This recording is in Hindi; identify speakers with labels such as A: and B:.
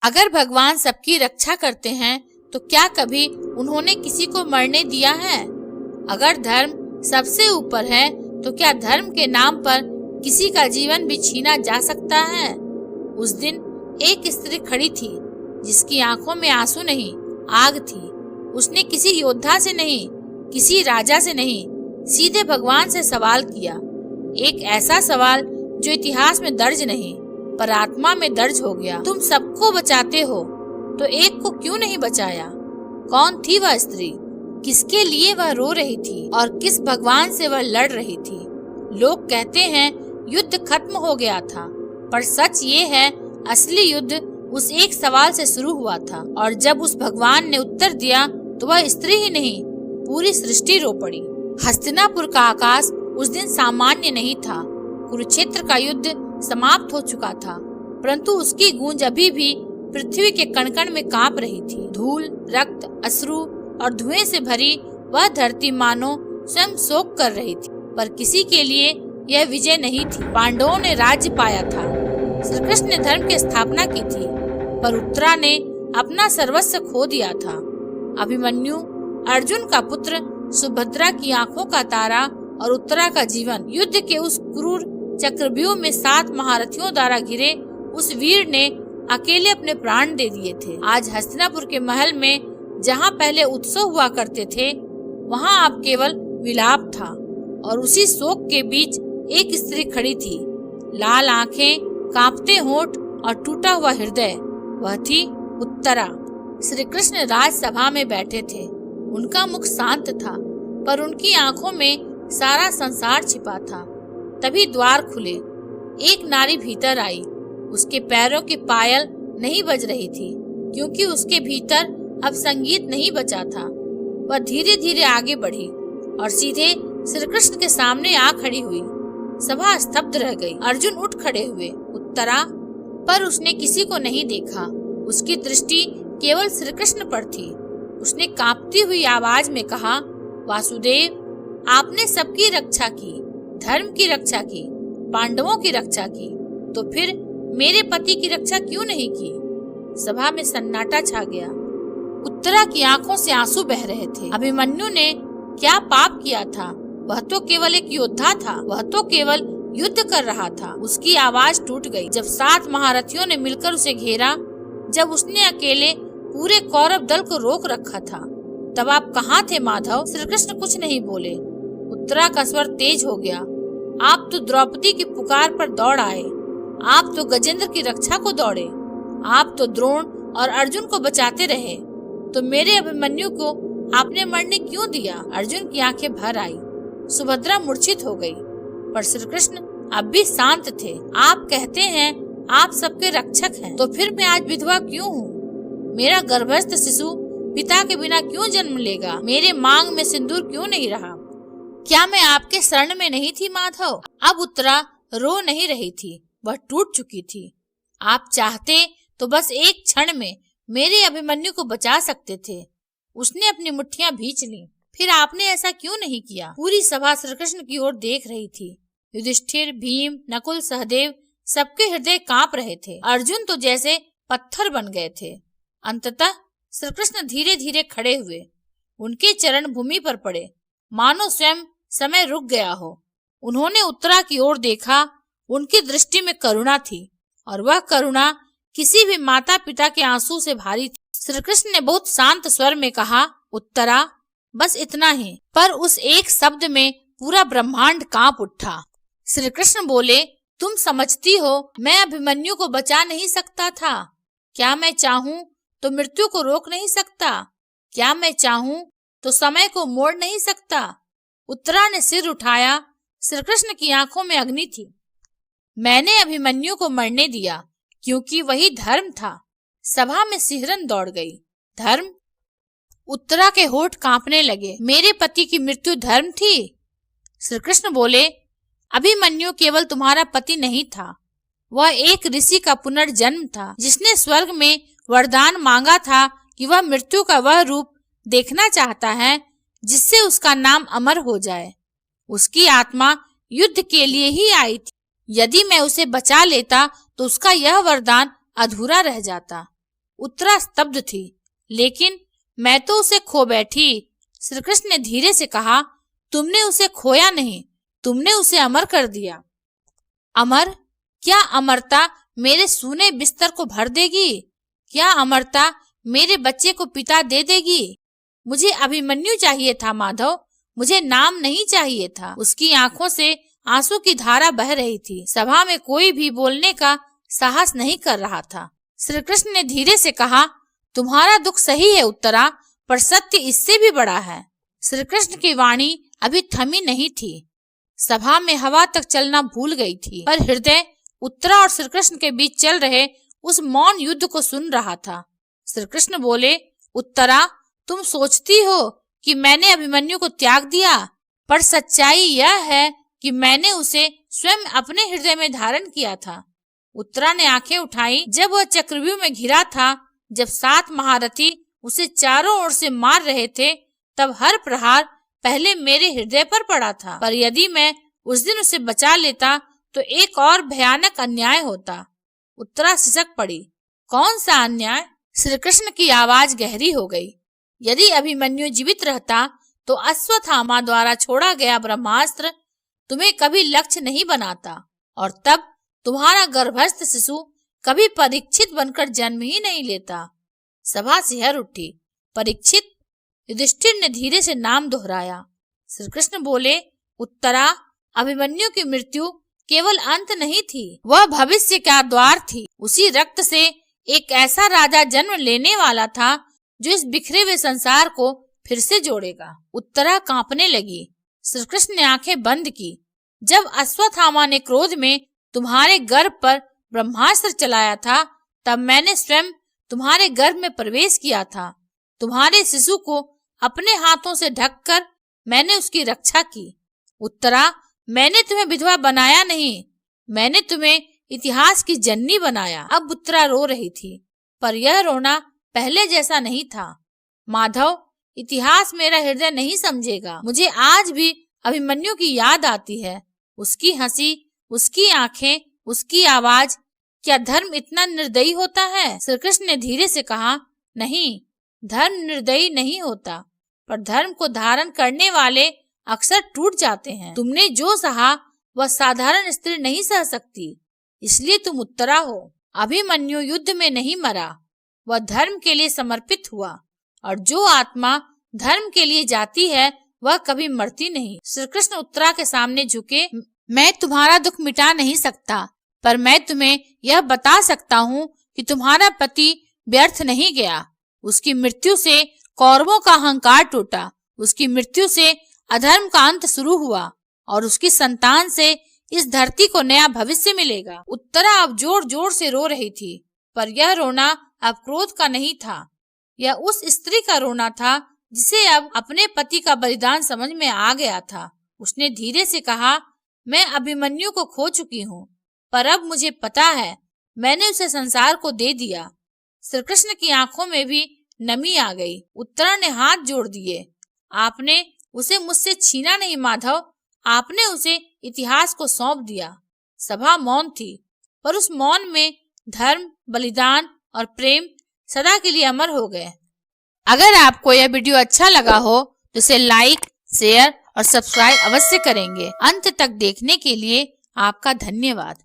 A: अगर भगवान सबकी रक्षा करते हैं तो क्या कभी उन्होंने किसी को मरने दिया है? अगर धर्म सबसे ऊपर है तो क्या धर्म के नाम पर किसी का जीवन भी छीना जा सकता है? उस दिन एक स्त्री खड़ी थी जिसकी आंखों में आंसू नहीं, आग थी। उसने किसी योद्धा से नहीं, किसी राजा से नहीं, सीधे भगवान से सवाल किया। एक ऐसा सवाल जो इतिहास में दर्ज नहीं पर आत्मा में दर्ज हो गया। तुम सबको बचाते हो तो एक को क्यों नहीं बचाया? कौन थी वह स्त्री? किसके लिए वह रो रही थी और किस भगवान से वह लड़ रही थी? लोग कहते हैं युद्ध खत्म हो गया था, पर सच ये है असली युद्ध उस एक सवाल से शुरू हुआ था, और जब उस भगवान ने उत्तर दिया तो वह स्त्री ही नहीं, पूरी सृष्टि रो पड़ी। हस्तिनापुर का आकाश उस दिन सामान्य नहीं था। कुरुक्षेत्र का युद्ध समाप्त हो चुका था, परंतु उसकी गूंज अभी भी पृथ्वी के कण-कण में कांप रही थी। धूल, रक्त, अश्रु और धुएं से भरी वह धरती मानो स्वयं शोक कर रही थी, पर किसी के लिए यह विजय नहीं थी। पांडवों ने राज्य पाया था, श्री कृष्ण ने धर्म की स्थापना की थी, पर उत्तरा ने अपना सर्वस्व खो दिया था। अभिमन्यु, अर्जुन का पुत्र, सुभद्रा की आंखों का तारा और उत्तरा का जीवन, युद्ध के उस क्रूर चक्रव्यूह में 7 महारथियों द्वारा घिरे उस वीर ने अकेले अपने प्राण दे दिए थे। आज हस्तिनापुर के महल में जहाँ पहले उत्सव हुआ करते थे, वहाँ अब केवल विलाप था, और उसी शोक के बीच एक स्त्री खड़ी थी, लाल आंखें, कांपते होंठ और टूटा हुआ हृदय। वह थी उत्तरा। श्री कृष्ण राजसभा में बैठे थे। उनका मुख शांत था, पर उनकी आंखों में सारा संसार छिपा था। तभी द्वार खुले, एक नारी भीतर आई। उसके पैरों की पायल नहीं बज रही थी, क्योंकि उसके भीतर अब संगीत नहीं बचा था। वह धीरे धीरे आगे बढ़ी और सीधे श्री कृष्ण के सामने आ खड़ी हुई। सभा स्तब्ध रह गई। अर्जुन उठ खड़े हुए। उत्तरा, पर उसने किसी को नहीं देखा। उसकी दृष्टि केवल श्री कृष्ण पर थी। उसने कांपती हुई आवाज में कहा, वासुदेव, आपने सबकी रक्षा की, धर्म की रक्षा की, पांडवों की रक्षा की, तो फिर मेरे पति की रक्षा क्यों नहीं की? सभा में सन्नाटा छा गया। उत्तरा की आंखों से आंसू बह रहे थे। अभिमन्यु ने क्या पाप किया था? वह तो केवल एक योद्धा था, वह तो केवल युद्ध कर रहा था। उसकी आवाज टूट गई जब 7 महारथियों ने मिलकर उसे घेरा, जब उसने अकेले पूरे कौरव दल को रोक रखा था। तब आप कहाँ थे माधव? श्री कृष्ण कुछ नहीं बोले। उत्तरा का स्वर तेज हो गया। आप तो द्रौपदी की पुकार पर दौड़ आए, आप तो गजेंद्र की रक्षा को दौड़े, आप तो द्रोण और अर्जुन को बचाते रहे, तो मेरे अभिमन्यु को आपने मरने क्यों दिया? अर्जुन की आंखें भर आई। सुभद्रा मूर्छित हो गई, पर श्री कृष्ण अब भी शांत थे। आप कहते हैं आप सबके रक्षक हैं, तो फिर मैं आज विधवा क्यों हूँ? मेरा गर्भस्थ शिशु पिता के बिना क्यों जन्म लेगा? मेरे मांग में सिंदूर क्यों नहीं रहा? क्या मैं आपके शरण में नहीं थी माधव? अब उत्तरा रो नहीं रही थी, वह टूट चुकी थी। आप चाहते तो बस एक क्षण में मेरे अभिमन्यु को बचा सकते थे। उसने अपनी मुट्ठियां भींच ली। फिर आपने ऐसा क्यों नहीं किया? पूरी सभा श्री कृष्ण की ओर देख रही थी। युधिष्ठिर, भीम, नकुल, सहदेव, सबके हृदय कांप रहे थे। अर्जुन तो जैसे पत्थर बन गए थे। अंततः श्री कृष्ण धीरे धीरे खड़े हुए। उनके चरण भूमि पर पड़े, मानो स्वयं समय रुक गया हो। उन्होंने उत्तरा की ओर देखा। उनकी दृष्टि में करुणा थी, और वह करुणा किसी भी माता पिता के आंसू से भारी थी। श्री कृष्ण ने बहुत शांत स्वर में कहा, उत्तरा, बस इतना ही। पर उस एक शब्द में पूरा ब्रह्मांड कांप उठा। श्री कृष्ण बोले, तुम समझती हो मैं अभिमन्यु को बचा नहीं सकता था? क्या मैं चाहूं तो मृत्यु को रोक नहीं सकता? क्या मैं चाहूं तो समय को मोड़ नहीं सकता? उत्तरा ने सिर उठाया। श्री कृष्ण की आंखों में अग्नि थी। मैंने अभिमन्यु को मरने दिया क्योंकि वही धर्म था। सभा में सिहरन दौड़ गई। धर्म? उत्तरा के होठ कांपने लगे। मेरे पति की मृत्यु धर्म थी? श्री कृष्ण बोले, अभिमन्यु केवल तुम्हारा पति नहीं था, वह एक ऋषि का पुनर्जन्म था, जिसने स्वर्ग में वरदान मांगा था कि वह मृत्यु का वह रूप देखना चाहता है जिससे उसका नाम अमर हो जाए। उसकी आत्मा युद्ध के लिए ही आई थी। यदि मैं उसे बचा लेता तो उसका यह वरदान अधूरा रह जाता। उत्तरा स्तब्ध थी। लेकिन मैं तो उसे खो बैठी। श्री कृष्ण ने धीरे से कहा, तुमने उसे खोया नहीं, तुमने उसे अमर कर दिया। अमर? क्या अमरता मेरे सूने बिस्तर को भर देगी? क्या अमरता मेरे बच्चे को पिता दे देगी? मुझे अभिमन्यु चाहिए था माधव, मुझे नाम नहीं चाहिए था। उसकी आंखों से आंसू की धारा बह रही थी। सभा में कोई भी बोलने का साहस नहीं कर रहा था। श्री कृष्ण ने धीरे से कहा, तुम्हारा दुख सही है उत्तरा, पर सत्य इससे भी बड़ा है। श्री कृष्ण की वाणी अभी थमी नहीं थी। सभा में हवा तक चलना भूल गई थी, पर हृदय उत्तरा और श्री कृष्ण के बीच चल रहे उस मौन युद्ध को सुन रहा था। श्री कृष्ण बोले, उत्तरा, तुम सोचती हो कि मैंने अभिमन्यु को त्याग दिया, पर सच्चाई यह है कि मैंने उसे स्वयं अपने हृदय में धारण किया था। उत्तरा ने आंखें उठाई। जब वह चक्रव्यूह में घिरा था, जब 7 महारथी उसे चारों ओर से मार रहे थे, तब हर प्रहार पहले मेरे हृदय पर पड़ा था। पर यदि मैं उस दिन उसे बचा लेता तो एक और भयानक अन्याय होता। उत्तरा सिसक पड़ी। कौन सा अन्याय? श्री कृष्ण की आवाज गहरी हो गई। यदि अभिमन्यु जीवित रहता तो अश्वत्थामा द्वारा छोड़ा गया ब्रह्मास्त्र तुम्हें कभी लक्ष्य नहीं बनाता, और तब तुम्हारा गर्भस्थ शिशु कभी परीक्षित बनकर जन्म ही नहीं लेता। सभा सिहर उठी। परीक्षित? युधिष्ठिर ने धीरे से नाम दोहराया। श्री कृष्ण बोले, उत्तरा, अभिमन्यु की मृत्यु केवल अंत नहीं थी, वह भविष्य का द्वार थी। उसी रक्त से एक ऐसा राजा जन्म लेने वाला था जो इस बिखरे हुए संसार को फिर से जोड़ेगा। उत्तरा कांपने लगी। श्री कृष्ण ने आंखें बंद की। जब अश्वत्थामा ने क्रोध में तुम्हारे गर्भ पर ब्रह्मास्त्र चलाया था, तब मैंने स्वयं तुम्हारे गर्भ में प्रवेश किया था। तुम्हारे शिशु को अपने हाथों से ढककर मैंने उसकी रक्षा की। उत्तरा, मैंने तुम्हें विधवा बनाया नहीं, मैंने तुम्हें इतिहास की जननी बनाया। अब उत्तरा रो रही थी, पर यह रोना पहले जैसा नहीं था। माधव, इतिहास मेरा हृदय नहीं समझेगा। मुझे आज भी अभिमन्यु की याद आती है, उसकी हंसी, उसकी आंखें, उसकी आवाज। क्या धर्म इतना निर्दयी होता है? श्री कृष्ण ने धीरे से कहा, नहीं, धर्म निर्दयी नहीं होता, पर धर्म को धारण करने वाले अक्सर टूट जाते हैं। तुमने जो सहा वह साधारण स्त्री नहीं सह सकती, इसलिए तुम उत्तरा हो। अभिमन्यु युद्ध में नहीं मरा, वह धर्म के लिए समर्पित हुआ, और जो आत्मा धर्म के लिए जाती है वह कभी मरती नहीं। श्री कृष्ण उत्तरा के सामने झुके। मैं तुम्हारा दुख मिटा नहीं सकता, पर मैं तुम्हें यह बता सकता हूँ कि तुम्हारा पति व्यर्थ नहीं गया। उसकी मृत्यु से कौरवों का अहंकार टूटा, उसकी मृत्यु से अधर्म का अंत शुरू हुआ, और उसकी संतान से इस धरती को नया भविष्य मिलेगा। उत्तरा अब जोर जोर से रो रही थी, पर यह रोना अब क्रोध का नहीं था। यह उस स्त्री का रोना था जिसे अब अपने पति का बलिदान समझ में आ गया था। उसने धीरे से कहा, मैं अभिमन्यु को खो चुकी हूँ, पर अब मुझे पता है मैंने उसे संसार को दे दिया। श्री कृष्ण की आंखों में भी नमी आ गई। उत्तरा ने हाथ जोड़ दिए। आपने उसे मुझसे छीना नहीं माधव, आपने उसे इतिहास को सौंप दिया। सभा मौन थी, पर उस मौन में धर्म, बलिदान और प्रेम सदा के लिए अमर हो गए। अगर आपको यह वीडियो अच्छा लगा हो तो इसे लाइक, शेयर और सब्सक्राइब अवश्य करेंगे। अंत तक देखने के लिए आपका धन्यवाद।